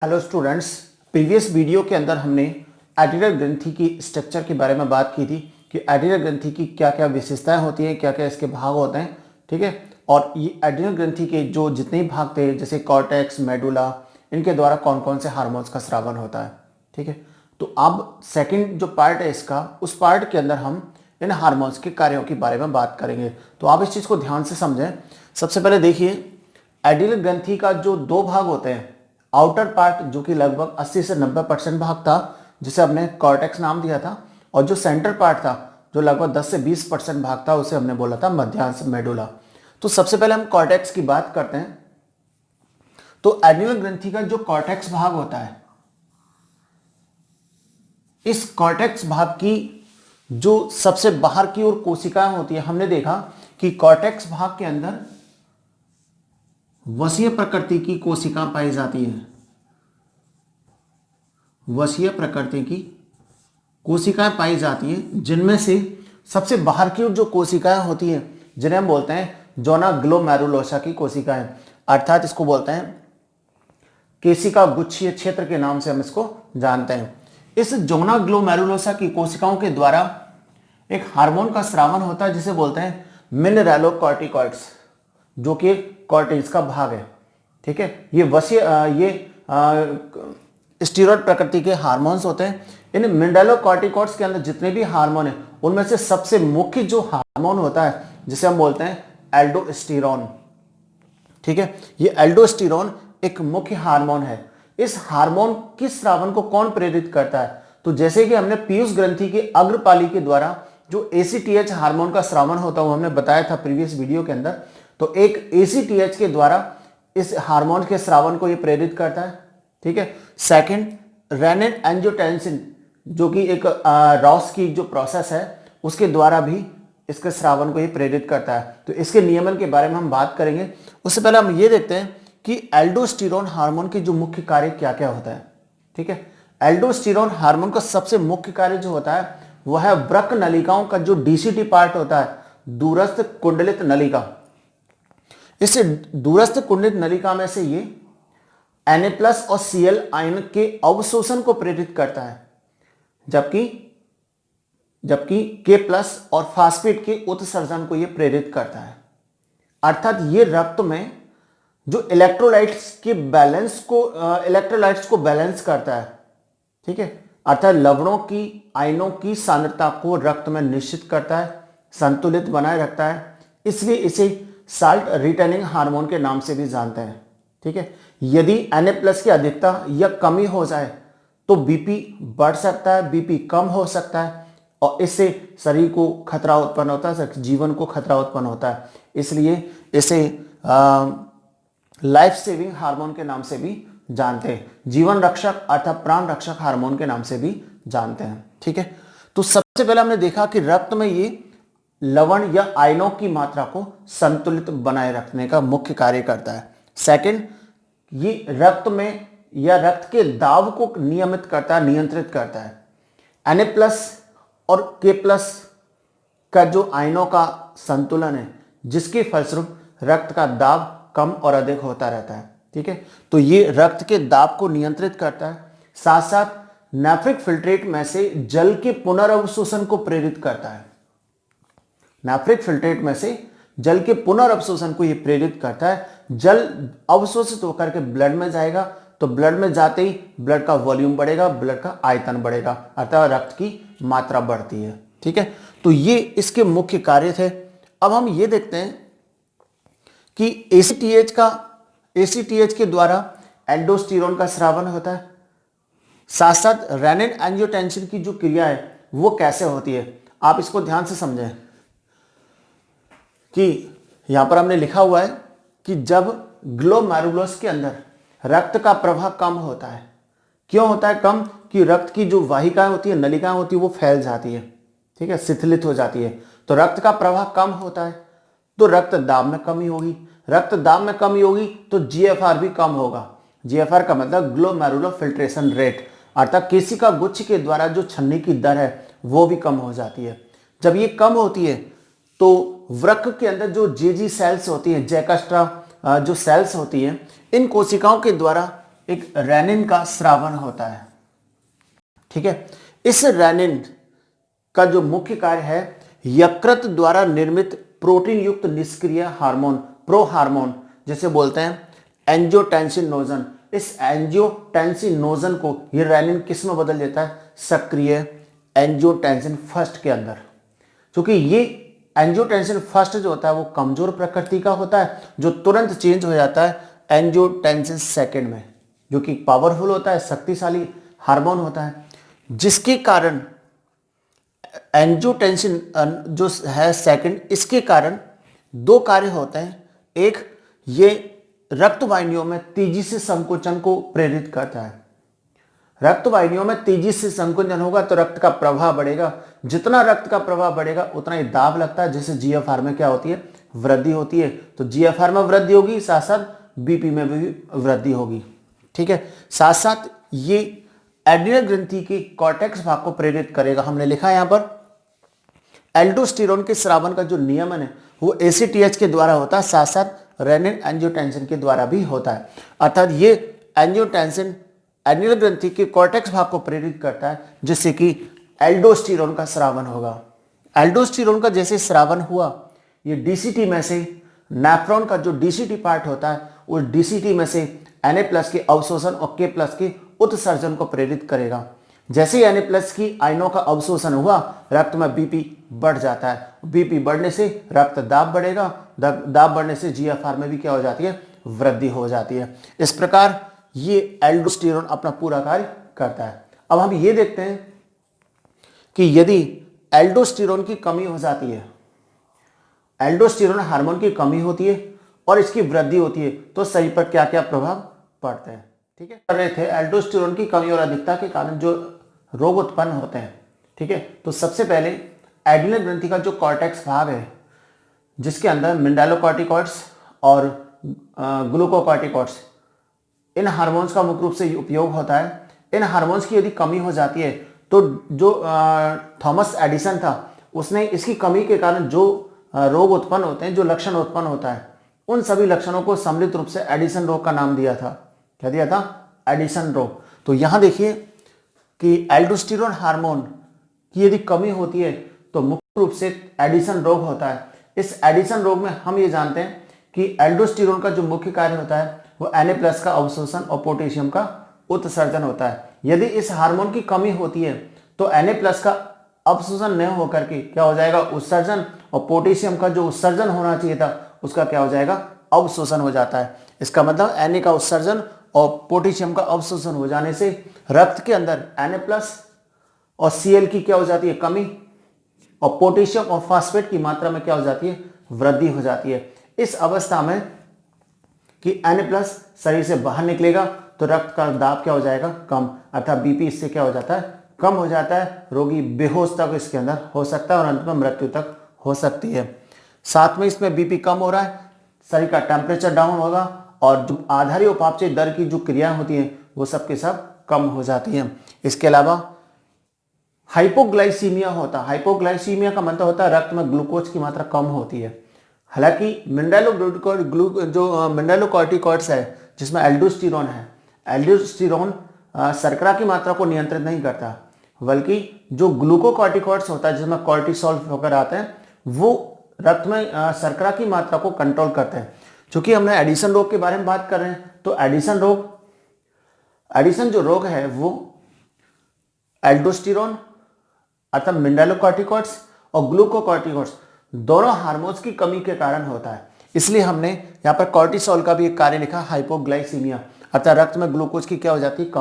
Hello students, previous video के अंदर हमने एडिनल ग्रंथि की स्ट्रक्चर के बारे में बात की थी कि एडिनल ग्रंथि की क्या क्या विशेषताएं होती हैं, क्या क्या इसके भाग होते हैं। ठीक है। और ये एडिनल ग्रंथि के जो जितने भी भाग थे जैसे कॉर्टेक्स, मेडुला, इनके द्वारा कौन कौन से हार्मोन्स का स्रावन होता है। ठीक है। तो अब सेकंड जो पार्ट है इसका, उस पार्ट के अंदर हम इन हार्मोन्स के कार्यों के बारे में बात करेंगे। तो आप इस चीज़ को ध्यान से समझें। सबसे पहले देखिए, एडिनल ग्रंथि का जो दो भाग होते हैं, आउटर पार्ट जो कि लगभग 80 से 90% भाग था जिसे हमने कॉर्टेक्स नाम दिया था, और जो सेंटर पार्ट था जो लगभग 10 से 20% भाग था उसे हमने बोला था मध्यांश मेडुला। तो सबसे पहले हम कॉर्टेक्स की बात करते हैं। तो एडिनल ग्रंथि का जो कॉर्टेक्स भाग होता है, इस कॉर्टेक्स भाग की जो सबसे बाहर की ओर कोशिकाएं होती है, हमने देखा कि कॉर्टेक्स भाग के अंदर वसीय प्रकृति की कोशिका पाई जाती है। वसीय प्रकृति की कोशिकाएं पाई जाती हैं, जिनमें से सबसे बाहर की ओर जो कोशिकाएं होती हैं जिन्हें हम बोलते हैं जोना ग्लोमेरुलोसा की कोशिकाएं, अर्थात इसको बोलते हैं केशिका गुच्छीय क्षेत्र के नाम से हम इसको जानते हैं। इस जोना ग्लोमेरुलोसा की कोशिकाओं के द्वारा एक हार्मोन का स्रावन होता है जिसे बोलते हैं मिनरलोकॉर्टिकॉइड्स, जो कि कॉर्टेक्स का भाग है। ठीक है। ये स्टीरॉयड प्रकृति के हार्मोन्स होते हैं। इन मिनरलोकॉर्टिकॉइड्स के अंदर जितने भी हार्मोन है उनमें से सबसे मुख्य जो हार्मोन होता है जिसे हम बोलते हैं एल्डोस्टेरोन। ठीक है। ये एल्डोस्टेरोन एक मुख्य हार्मोन है। इस हार्मोन के स्रावन को कौन प्रेरित करता है? तो जैसे कि हमने पीयूष ग्रंथि के अग्रपाली के द्वारा जो एसीटीएच हार्मोन का स्रावन होता है वो हमने बताया था प्रीवियस वीडियो के अंदर। तो एक एसीटीएच के द्वारा इस हार्मोन के स्रावन को ये प्रेरित करता है। ठीक है। सेकंड, रेनिन एंजियोटेंसिन, जो कि एक रॉस की जो प्रोसेस है उसके द्वारा भी इसके स्रावन को ये प्रेरित करता है। तो इसके नियमन के बारे में हम बात करेंगे। उससे पहले हम ये देखते हैं कि एल्डोस्टेरोन हार्मोन के जो मुख्य कार्य क्या क्या होता है। ठीक है। एल्डोस्टेरोन हार्मोन का सबसे मुख्य कार्य जो होता है वह है वृक्क नलिकाओं का जो डीसीटी पार्ट होता है, दूरस्थ कुंडलित नलिका। इस दूरस्थ कुंडलित नलिका में से ये Na+ और Cl आयन के अवशोषण को प्रेरित करता है, जबकि K+ और फास्फेट के उत्सर्जन को यह प्रेरित करता है। अर्थात ये रक्त में जो इलेक्ट्रोलाइट्स को बैलेंस करता है। ठीक है। अर्थात लवणों की आयनों की सांद्रता को रक्त में निश्चित करता है, संतुलित बनाए रखता है। इसलिए इसे साल्ट रिटेनिंग हार्मोन के नाम से भी जानते हैं। ठीक है। यदि Na+ की अधिकता या कमी हो जाए तो बीपी बढ़ सकता है, बीपी कम हो सकता है, और इससे शरीर को खतरा उत्पन्न होता है, जीवन को खतरा उत्पन्न होता है। इसलिए इसे लाइफ सेविंग हार्मोन के नाम से भी जानते हैं, जीवन रक्षक अर्थात प्राण रक्षक हार्मोन के नाम से भी जानते हैं। ठीक है। तो सबसे पहले हमने देखा कि रक्त में ये लवण या आयनों की मात्रा को संतुलित बनाए रखने का मुख्य कार्य करता है। सेकंड, ये रक्त में या रक्त के दाब को नियमित करता है, नियंत्रित करता है। Na+ और K+ का जो आयनों का संतुलन है, जिसके फलस्वरूप रक्त का दाब कम और अधिक होता रहता है। ठीक है। तो ये रक्त के दाब को नियंत्रित करता है, साथ साथ नेफ्रिक फिल्ट्रेट में से जल के पुनर्अवशोषण को प्रेरित करता है। नेफ्रिक फिल्ट्रेट में से जल के पुनर्अवशोषण को यह प्रेरित करता है। जल अवशोषित होकर के ब्लड में जाएगा, तो ब्लड में जाते ही ब्लड का वॉल्यूम बढ़ेगा, ब्लड का आयतन बढ़ेगा, अर्थात रक्त की मात्रा बढ़ती है। ठीक है। तो ये इसके मुख्य कार्य थे। अब हम ये देखते हैं कि एसीटीएच के द्वारा एल्डोस्टेरोन का स्रावन होता है, साथ साथ रेनिन एंजियोटेंसिन की जो क्रिया है वो कैसे होती है। आप इसको ध्यान से समझें कि यहां पर हमने लिखा हुआ है कि जब ग्लोमेरुलस के अंदर रक्त का प्रवाह कम होता है, क्यों होता है कम? कि रक्त की जो वाहिकाएं होती है, नलिकाएं होती है, वो फैल जाती है। ठीक है, शिथिलित हो जाती है। तो रक्त का प्रवाह कम होता है तो रक्त दाब में कमी होगी, रक्त दाब में कमी होगी तो जीएफआर भी कम होगा। जीएफआर का मतलब ग्लोमेरुलर फिल्ट्रेशन रेट, अर्थात केशिका गुच्छ के द्वारा जो छन्नी की दर है वो भी कम हो जाती है। जब ये कम होती है तो वृक्क के अंदर जो जेजी सेल्स होती हैं, जैकस्ट्रा जो सेल्स होती हैं, इन कोशिकाओं के द्वारा एक रेनिन का स्रावन होता है। ठीक है, इस रेनिन का जो मुख्य कार्य है यकृत द्वारा निर्मित प्रोटीन युक्त निष्क्रिय हार्मोन प्रो हार्मोन जिसे बोलते हैं एंजियोटेंसिनोजन, इस एंजियोटेंसिनोजन को ये रेनिन किस में बदल देता है, सक्रिय एंजियोटेंसिन फर्स्ट के अंदर। क्योंकि ये एंजियोटेंसिन फर्स्ट जो होता है वो कमजोर प्रकृति का होता है, जो तुरंत चेंज हो जाता है एंजियोटेंसिन सेकेंड में, जो कि पावरफुल होता है, शक्तिशाली हार्मोन होता है, जिसके कारण एंजियोटेंसिन जो है सेकंड, इसके कारण दो कार्य होते हैं। एक, ये रक्त वाहिनियों में तेजी से संकोचन को प्रेरित करता है। रक्त वाहिनियों में तेजी से संकोचन होगा तो रक्त का प्रवाह बढ़ेगा, जितना रक्त का प्रवाह बढ़ेगा उतना ही दाब लगता है, जिससे जीएफआर में क्या होती है, वृद्धि होती है। तो जीएफआर में वृद्धि होगी, साथ साथ बीपी में भी वृद्धि होगी। ठीक है, साथ साथ ये एड्रिनल ग्रंथि के कॉर्टेक्स भाग को प्रेरित करेगा। हमने लिखा है यहां पर एल्डोस्टेरोन के स्रावन का जो नियमन है वो एसीटीएच के द्वारा होता है, साथ साथ रेनिन एंजियोटेंसिन के द्वारा भी होता है। अर्थात ये एंजियोटेंसिन एड्रिनल ग्रंथि के कॉर्टेक्स भाग को प्रेरित करता है, जिससे कि एल्डोस्टेरोन का स्रावन होगा। एल्डोस्टेरोन का जैसे स्रावन हुआ, ये डीसीटी में से नेफ्रॉन का जो डीसीटी पार्ट होता है उस डीसीटी में से Na+ के अवशोषण और K+ के उत्सर्जन को प्रेरित करेगा। जैसे ही Na+ की आयनों का अवशोषण हुआ, रक्त में बीपी बढ़ जाता है। बीपी बढ़ने से रक्त दाब बढ़ेगा, दाब बढ़ने से जीएफआर में भी क्या हो जाती है, वृद्धि हो जाती है। इस प्रकार ये एल्डोस्टेरोन अपना पूरा कार्य करता है। अब हम ये देखते हैं कि यदि एल्डोस्टेरोन की कमी हो जाती है, एल्डोस्टेरोन हार्मोन की कमी होती है और इसकी वृद्धि होती है, तो शरीर पर क्या क्या प्रभाव पड़ते हैं। ठीक है, कर रहे थे एल्डोस्टेरोन की कमी और अधिकता के कारण जो रोग उत्पन्न होते हैं। ठीक है, तो सबसे पहले एड्रिनल ग्रंथि का जो कॉर्टेक्स भाग है, जिसके अंदर मिनरलोकॉर्टिकॉइड्स और ग्लूकोकॉर्टिकॉइड्स, इन हार्मोन्स का मुख्य रूप से उपयोग होता है। इन हार्मोन्स की यदि कमी हो जाती है तो जो थॉमस एडिसन था, उसने इसकी कमी के कारण जो रोग उत्पन्न होते हैं, जो लक्षण उत्पन्न होता है, उन सभी लक्षणों को सम्मिलित रूप से एडिसन रोग का नाम दिया था। क्या दिया था, एडिसन रोग। तो यहां देखिए कि एल्डोस्टेरोन हार्मोन की यदि कमी होती है तो मुख्य रूप से एडिसन रोग होता है। इस एडिसन रोग में हम ये जानते हैं कि एल्डोस्टेरोन का जो मुख्य कार्य होता है वो Na+ का अवशोषण और पोटेशियम का उत्सर्जन होता है। यदि इस हार्मोन की कमी होती है तो Na+ का अवशोषण नहीं होकर के क्या हो जाएगा, उत्सर्जन, और पोटेशियम का जो उत्सर्जन होना चाहिए था उसका क्या हो जाएगा, अवशोषण हो जाता है। इसका मतलब Na का उत्सर्जन और पोटेशियम का अवशोषण हो जाने से रक्त के अंदर Na+ और Cl की क्या हो जाती है, कमी, और पोटेशियम और फास्फेट की मात्रा में क्या हो जाती है, वृद्धि हो जाती है। इस अवस्था में कि Na+ शरीर से बाहर निकलेगा तो रक्त का दाब क्या हो जाएगा, कम, अर्थात बीपी इससे क्या हो जाता है, कम हो जाता है। रोगी बेहोश तक इसके अंदर हो सकता है और अंत में मृत्यु तक हो सकती है। साथ में इसमें बीपी कम हो रहा है, शरीर का टेम्परेचर डाउन होगा और जो आधारी उपापचय दर की जो क्रियाएं होती हैं वो सब के सब कम हो जाती हैं। इसके अलावा हाइपोग्लाइसीमिया होता है। हाइपोग्लाइसीमिया का मतलब होता है रक्त में ग्लूकोज की मात्रा कम होती है। हालांकि मिनरलोकॉर्टिकॉइड्स है जिसमें एल्डोस्टेरोन है, एल्डोस्टेरोन शर्करा की मात्रा को नियंत्रित नहीं करता, बल्कि जो ग्लूकोकॉर्टिकॉइड्स होता है जिसमें कॉर्टिसोल वगैरह आते हैं वो रक्त में शर्करा की मात्रा को कंट्रोल करते हैं। चूंकि हमने एडिसन रोग के बारे में बात कर रहे हैं तो एडिसन जो रोग है वो एल्डोस्टेरोन अर्थात मिनरलोकॉर्टिकॉइड्स और ग्लूकोकॉर्टिकॉइड्स दोनों हार्मोन्स की कमी के कारण होता है। इसलिए हमने यहाँ पर कॉर्टिसोल का भी एक कार्य लिखा, हाइपोग्लाइसीमिया, अर्थात रक्त में ग्लूकोज की क्या हो जाती है,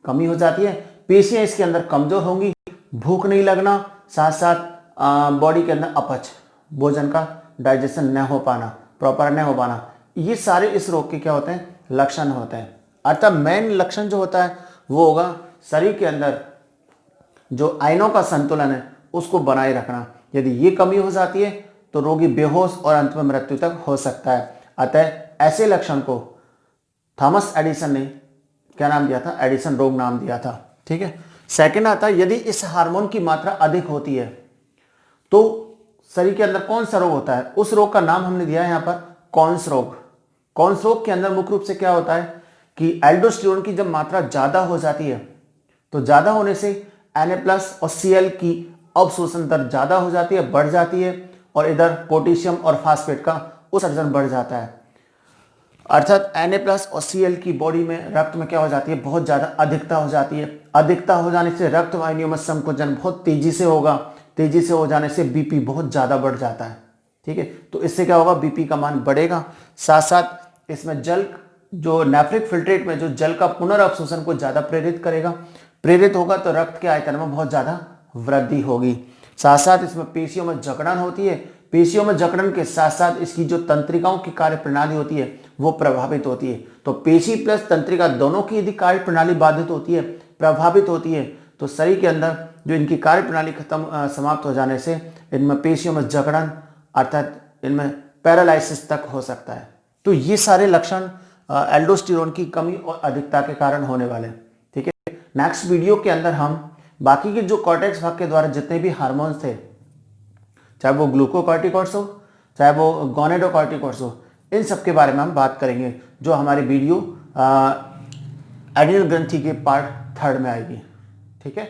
कमी हो जाती है। पेशियां इसके अंदर कमजोर होंगी, भूख नहीं लगना, साथ साथ बॉडी के अंदर अपच, भोजन का डाइजेशन न हो पाना, प्रॉपर न हो पाना, ये सारे इस रोग के क्या होते हैं, लक्षण होते हैं। अर्थात मेन लक्षण जो होता है वो होगा शरीर के अंदर जो आयनों का संतुलन है उसको बनाए रखना। यदि ये कमी हो जाती है तो रोगी बेहोश और अंत में मृत्यु तक हो सकता है। अतः ऐसे लक्षण को थॉमस एडिसन ने क्या नाम दिया था, एडिसन रोग नाम दिया था। ठीक है, सेकंड आता है यदि इस हार्मोन की मात्रा अधिक होती है तो शरीर के अंदर कौन सा रोग होता है, उस रोग का नाम हमने दिया है यहाँ पर कॉन्स रोग। कॉन्स रोग के अंदर मुख्य रूप से क्या होता है कि एल्डोस्टेरोन की जब मात्रा ज्यादा हो जाती है तो ज्यादा होने से Na+ और Cl की अवशोषण दर ज्यादा हो जाती है, बढ़ जाती है, और इधर पोटेशियम और फास्फेट का उत्सर्जन बढ़ जाता है। अर्थात Na+ और Cl की बॉडी में, रक्त में क्या हो जाती है, बहुत ज्यादा अधिकता हो जाती है। अधिकता हो जाने से रक्त वाहिनियों में संकोचन बहुत तेजी से होगा, तेजी से हो जाने से बीपी बहुत ज्यादा बढ़ जाता है। ठीक है, तो इससे क्या होगा, बीपी का मान बढ़ेगा। साथ साथ इसमें जल, जो नेफ्रिक फिल्ट्रेट में जो जल का पुनर्अवशोषण को ज्यादा प्रेरित करेगा, प्रेरित होगा तो रक्त के आयतन में बहुत ज्यादा वृद्धि होगी। साथ साथ इसमें पेशियों में जकड़न होती है। पेशियों में जकड़न के साथ साथ इसकी जो तंत्रिकाओं की कार्य प्रणाली होती है वो प्रभावित होती है। तो पेशी प्लस तंत्रिका दोनों की यदि कार्य प्रणाली बाधित होती है, प्रभावित होती है, तो शरीर के अंदर जो इनकी कार्य प्रणाली समाप्त हो जाने से इनमें पेशियों में जकड़न, अर्थात इनमें पैरालिसिस तक हो सकता है। तो ये सारे लक्षण एल्डोस्टेरोन की कमी और अधिकता के कारण होने वाले हैं। ठीक है, नेक्स्ट वीडियो के अंदर हम बाकी के जो कॉर्टेक्स भाग के द्वारा जितने भी हार्मोन्स थे, चाहे वो ग्लूकोकॉर्टिकॉइड्स हो, चाहे वो गोनेडोकॉर्टिकॉइड्स हो, इन सब के बारे में हम बात करेंगे, जो हमारी वीडियो एड्रिनल ग्रंथि के पार्ट 3 में आएगी। ठीक है।